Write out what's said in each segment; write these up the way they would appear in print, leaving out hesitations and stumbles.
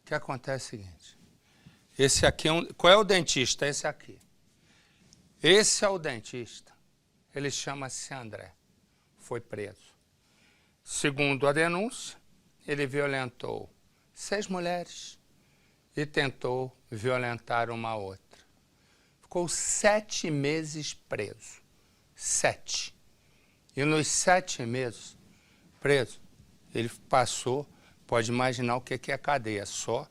que acontece é o seguinte. Esse aqui qual é o dentista? Esse aqui. Esse é o dentista. Ele chama-se André. Foi preso. Segundo a denúncia, ele violentou 6 mulheres e tentou violentar uma outra. Ficou 7 meses preso. 7. E nos 7 meses preso, ele passou, pode imaginar o que é cadeia. Só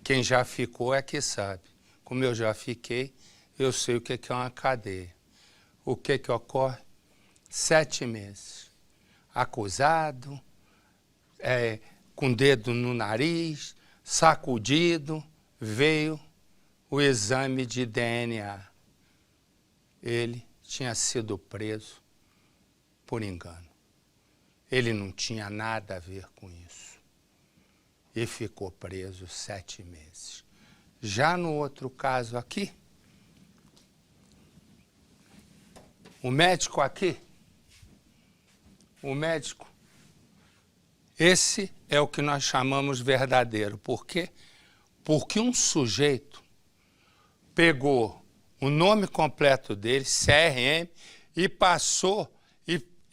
quem já ficou é que sabe. Como eu já fiquei, eu sei o que é uma cadeia. O que ocorre? 7 meses. Acusado, com dedo no nariz, sacudido, veio o exame de DNA. Ele tinha sido preso por engano. Ele não tinha nada a ver com isso. E ficou preso 7 meses. Já no outro caso aqui, o médico aqui, esse é o que nós chamamos verdadeiro. Por quê? Porque um sujeito pegou o nome completo dele, CRM, e passou,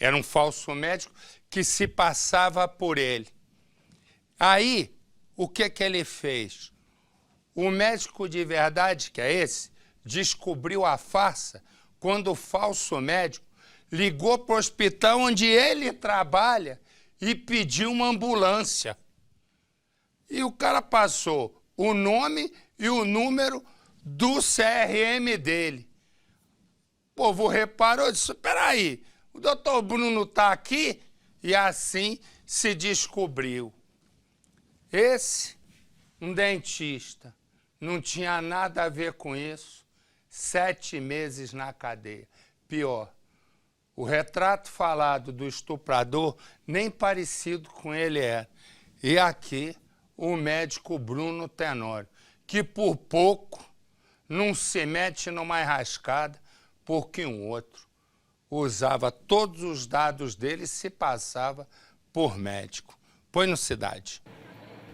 era um falso médico que se passava por ele. Aí, o que ele fez? O médico de verdade, que é esse, descobriu a farsa quando o falso médico ligou para o hospital onde ele trabalha e pediu uma ambulância. E o cara passou o nome e o número do CRM dele. O povo reparou e disse, peraí, o doutor Bruno está aqui? E assim se descobriu. Esse, um dentista, não tinha nada a ver com isso. 7 meses na cadeia. Pior, o retrato falado do estuprador nem parecido com ele era. E aqui, o médico Bruno Tenório, que por pouco não se mete numa enrascada, porque um outro usava todos os dados dele e se passava por médico. Põe no Cidade.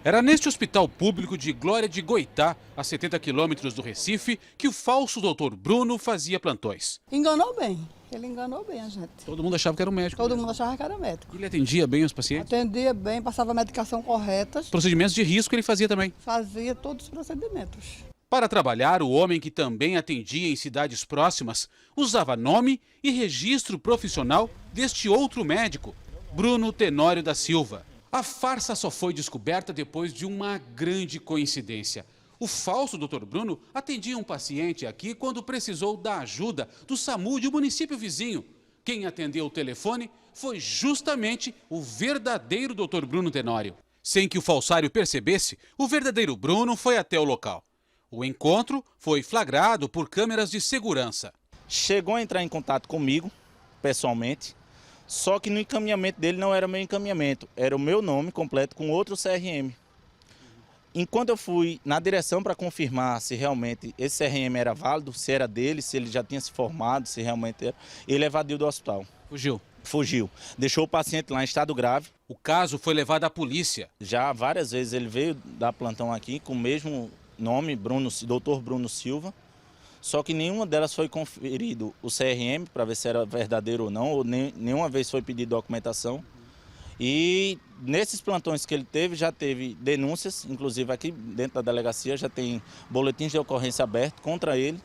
Era neste hospital público de Glória de Goitá, a 70 quilômetros do Recife, que o falso doutor Bruno fazia plantões. Enganou bem. Ele enganou bem a gente. Todo mundo achava que era um médico. Todo mundo achava que era médico. Ele atendia bem os pacientes? Atendia bem, passava a medicação correta. Procedimentos de risco ele fazia também? Fazia todos os procedimentos. Para trabalhar, o homem, que também atendia em cidades próximas, usava nome e registro profissional deste outro médico, Bruno Tenório da Silva. A farsa só foi descoberta depois de uma grande coincidência. O falso Dr. Bruno atendia um paciente aqui quando precisou da ajuda do SAMU de um município vizinho. Quem atendeu o telefone foi justamente o verdadeiro Dr. Bruno Tenório. Sem que o falsário percebesse, o verdadeiro Bruno foi até o local. O encontro foi flagrado por câmeras de segurança. Chegou a entrar em contato comigo, pessoalmente, só que no encaminhamento dele não era meu encaminhamento, era o meu nome completo com outro CRM. Enquanto eu fui na direção para confirmar se realmente esse CRM era válido, se era dele, se ele já tinha se formado, se realmente era, ele evadiu do hospital. Fugiu? Fugiu. Deixou o paciente lá em estado grave. O caso foi levado à polícia. Já várias vezes ele veio dar plantão aqui com o mesmo nome, Dr. Bruno Silva, só que nenhuma delas foi conferido o CRM para ver se era verdadeiro ou não, ou nenhuma vez foi pedido documentação. E nesses plantões que ele teve, já teve denúncias, inclusive aqui dentro da delegacia já tem boletins de ocorrência abertos contra ele,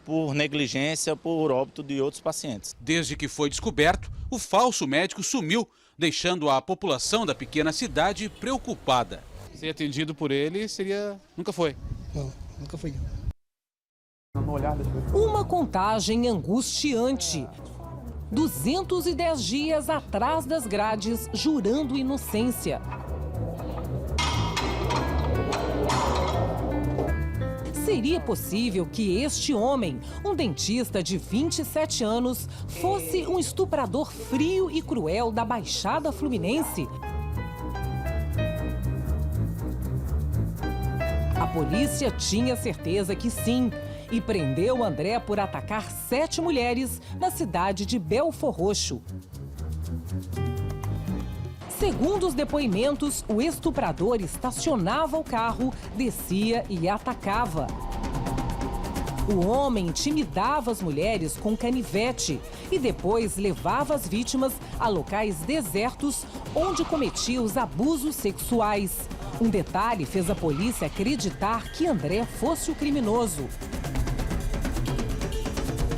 por negligência, por óbito de outros pacientes. Desde que foi descoberto, o falso médico sumiu, deixando a população da pequena cidade preocupada. Ser atendido por ele nunca foi? Não, nunca foi. Uma contagem angustiante. 210 dias atrás das grades, jurando inocência. Seria possível que este homem, um dentista de 27 anos, fosse um estuprador frio e cruel da Baixada Fluminense? A polícia tinha certeza que sim, e prendeu André por atacar 7 mulheres na cidade de Belfor Roxo. Segundo os depoimentos, o estuprador estacionava o carro, descia e atacava. O homem intimidava as mulheres com canivete e depois levava as vítimas a locais desertos onde cometia os abusos sexuais. Um detalhe fez a polícia acreditar que André fosse o criminoso.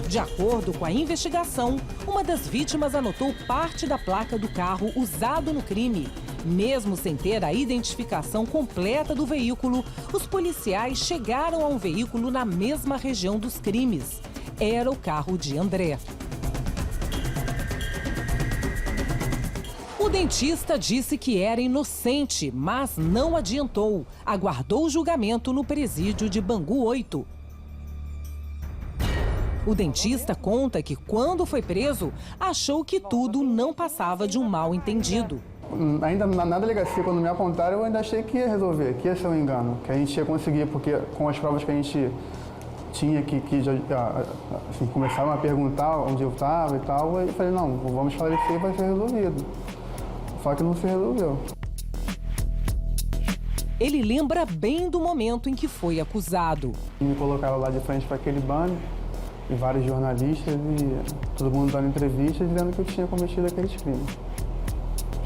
De acordo com a investigação, uma das vítimas anotou parte da placa do carro usado no crime. Mesmo sem ter a identificação completa do veículo, os policiais chegaram a um veículo na mesma região dos crimes. Era o carro de André. O dentista disse que era inocente, mas não adiantou. Aguardou o julgamento no presídio de Bangu 8. O dentista conta que, quando foi preso, achou que tudo não passava de um mal-entendido. Ainda na delegacia, quando me apontaram, eu ainda achei que ia resolver, que ia ser um engano, que a gente ia conseguir, porque com as provas que a gente tinha, que já assim, começaram a perguntar onde eu estava e tal, eu falei, não, vamos esclarecer e vai ser resolvido. Só que não se resolveu. Ele lembra bem do momento em que foi acusado. Me colocaram lá de frente para aquele banner, e vários jornalistas e todo mundo dando entrevista dizendo que eu tinha cometido aqueles crimes.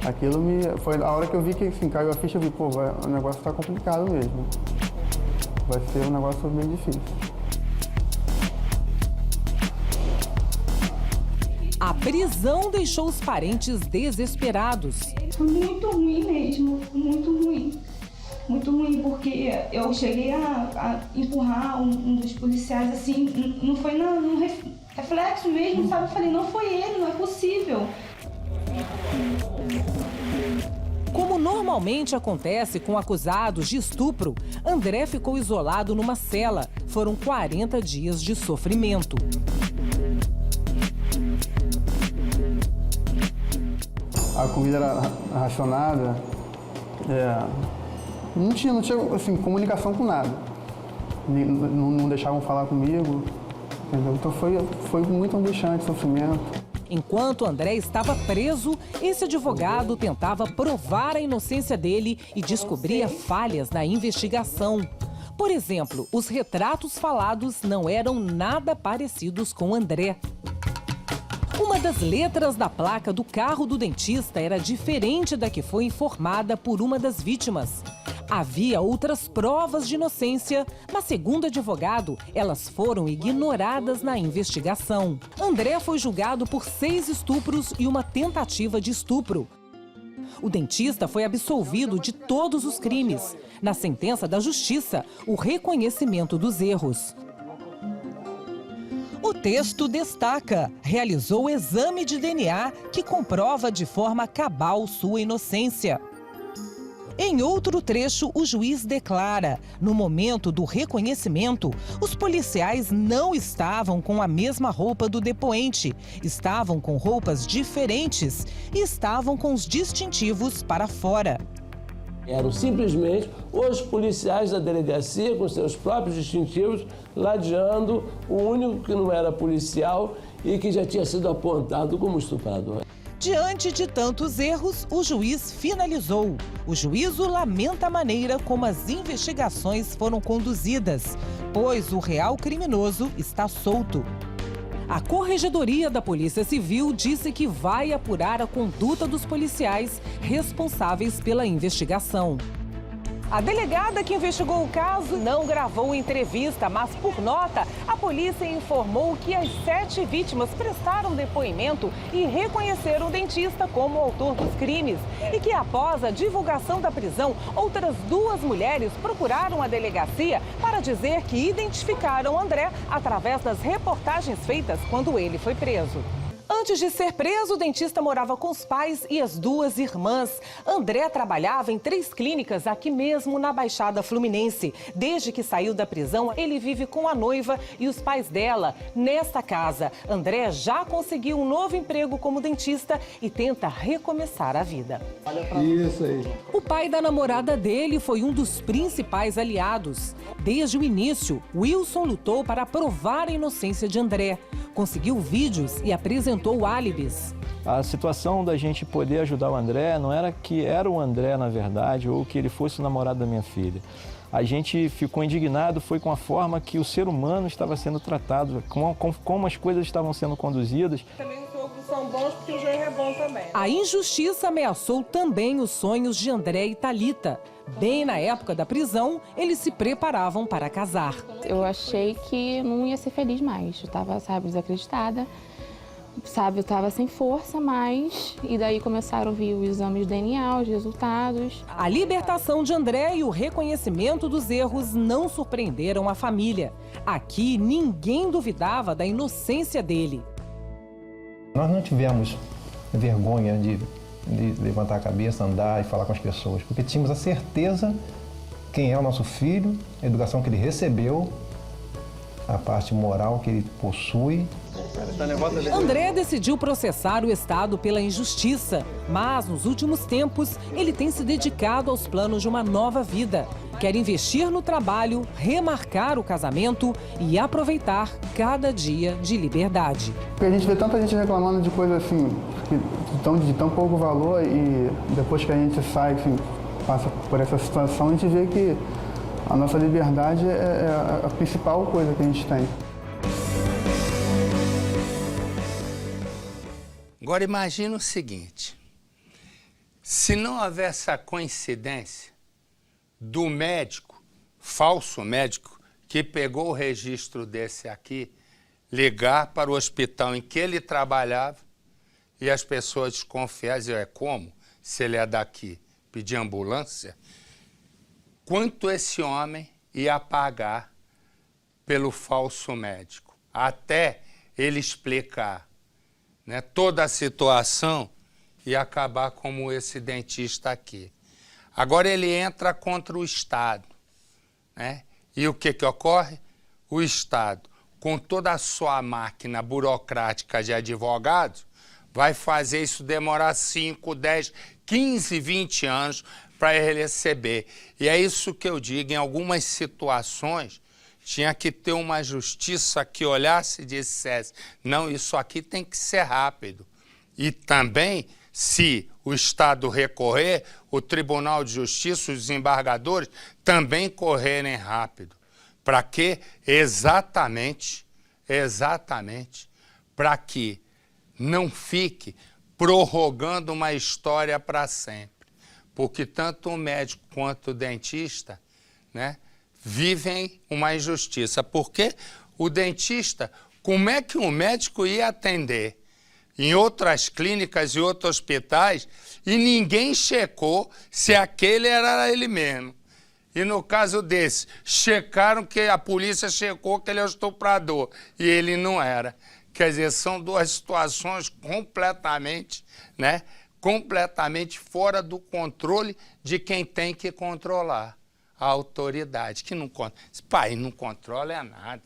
Aquilo foi a hora que eu vi que assim, caiu a ficha, eu vi, pô, o negócio está complicado mesmo. Vai ser um negócio bem difícil. A prisão deixou os parentes desesperados. Foi muito ruim mesmo, muito ruim. Muito ruim, porque eu cheguei a empurrar um dos policiais, assim, não foi num reflexo mesmo, sabe? Eu falei, não foi ele, não é possível. Como normalmente acontece com acusados de estupro, André ficou isolado numa cela. Foram 40 dias de sofrimento. A comida era racionada, não tinha assim, comunicação com nada. Não deixavam falar comigo, entendeu? Então foi muito angustiante, sofrimento. Enquanto André estava preso, esse advogado tentava provar a inocência dele e descobria falhas na investigação. Por exemplo, os retratos falados não eram nada parecidos com André. Uma das letras da placa do carro do dentista era diferente da que foi informada por uma das vítimas. Havia outras provas de inocência, mas, segundo o advogado, elas foram ignoradas na investigação. André foi julgado por 6 estupros e uma tentativa de estupro. O dentista foi absolvido de todos os crimes. Na sentença da Justiça, o reconhecimento dos erros. O texto destaca: realizou o exame de DNA que comprova de forma cabal sua inocência. Em outro trecho, o juiz declara: no momento do reconhecimento, os policiais não estavam com a mesma roupa do depoente, estavam com roupas diferentes e estavam com os distintivos para fora. Eram simplesmente os policiais da delegacia, com seus próprios distintivos, ladeando o único que não era policial e que já tinha sido apontado como estuprador. Diante de tantos erros, o juiz finalizou. O juízo lamenta a maneira como as investigações foram conduzidas, pois o real criminoso está solto. A Corregedoria da Polícia Civil disse que vai apurar a conduta dos policiais responsáveis pela investigação. A delegada que investigou o caso não gravou entrevista, mas por nota, a polícia informou que as 7 vítimas prestaram depoimento e reconheceram o dentista como o autor dos crimes. E que após a divulgação da prisão, outras 2 mulheres procuraram a delegacia para dizer que identificaram André através das reportagens feitas quando ele foi preso. Antes de ser preso, o dentista morava com os pais e as 2 irmãs. André trabalhava em 3 clínicas aqui mesmo na Baixada Fluminense. Desde que saiu da prisão, ele vive com a noiva e os pais dela. Nesta casa, André já conseguiu um novo emprego como dentista e tenta recomeçar a vida. Isso aí. O pai da namorada dele foi um dos principais aliados. Desde o início, Wilson lutou para provar a inocência de André. conseguiu vídeos e apresentou álibis. A situação da gente poder ajudar o André não era que era o André, na verdade, ou que ele fosse o namorado da minha filha. A gente ficou indignado foi com a forma que o ser humano estava sendo tratado, como as coisas estavam sendo conduzidas. Também os sogros são bons porque o genro é bom também. A injustiça ameaçou também os sonhos de André e Thalita. Bem na época da prisão, eles se preparavam para casar. Eu achei que não ia ser feliz mais. Eu estava, desacreditada. Eu estava sem força mais, e daí começaram a vir os exames de DNA, os resultados. A libertação de André e o reconhecimento dos erros não surpreenderam a família. Aqui, ninguém duvidava da inocência dele. Nós não tivemos vergonha de levantar a cabeça, andar e falar com as pessoas, porque tínhamos a certeza quem é o nosso filho, a educação que ele recebeu, a parte moral que ele possui. André decidiu processar o Estado pela injustiça, mas nos últimos tempos ele tem se dedicado aos planos de uma nova vida. Quer investir no trabalho, remarcar o casamento e aproveitar cada dia de liberdade. Porque a gente vê tanta gente reclamando de coisas assim, de tão pouco valor, e depois que a gente sai, assim, passa por essa situação, a gente vê que a nossa liberdade é a principal coisa que a gente tem. Agora imagina o seguinte, se não houver essa coincidência do médico, falso médico, que pegou o registro desse aqui, ligar para o hospital em que ele trabalhava e as pessoas desconfiaram, diziam, como? Se ele é daqui, pedir ambulância? Quanto esse homem ia pagar pelo falso médico? Até ele explicar, né, toda a situação e acabar como esse dentista aqui. Agora ele entra contra o Estado, né? E o que ocorre? O Estado, com toda a sua máquina burocrática de advogados, vai fazer isso demorar 5, 10, 15, 20 anos para ele receber. E é isso que eu digo, em algumas situações, tinha que ter uma justiça que olhasse e dissesse, não, isso aqui tem que ser rápido. E também, se o Estado recorrer, o Tribunal de Justiça, os desembargadores, também correrem rápido. Para quê? Exatamente, para que não fique prorrogando uma história para sempre. Porque tanto o médico quanto o dentista, né, vivem uma injustiça. Porque o dentista, como é que um médico ia atender em outras clínicas e outros hospitais e ninguém checou se aquele era ele mesmo? E no caso desse, checaram que a polícia checou que ele é o estuprador e ele não era. Quer dizer, são duas situações completamente, né, completamente fora do controle de quem tem que controlar. A autoridade, que não controla. Pai, não controla é nada.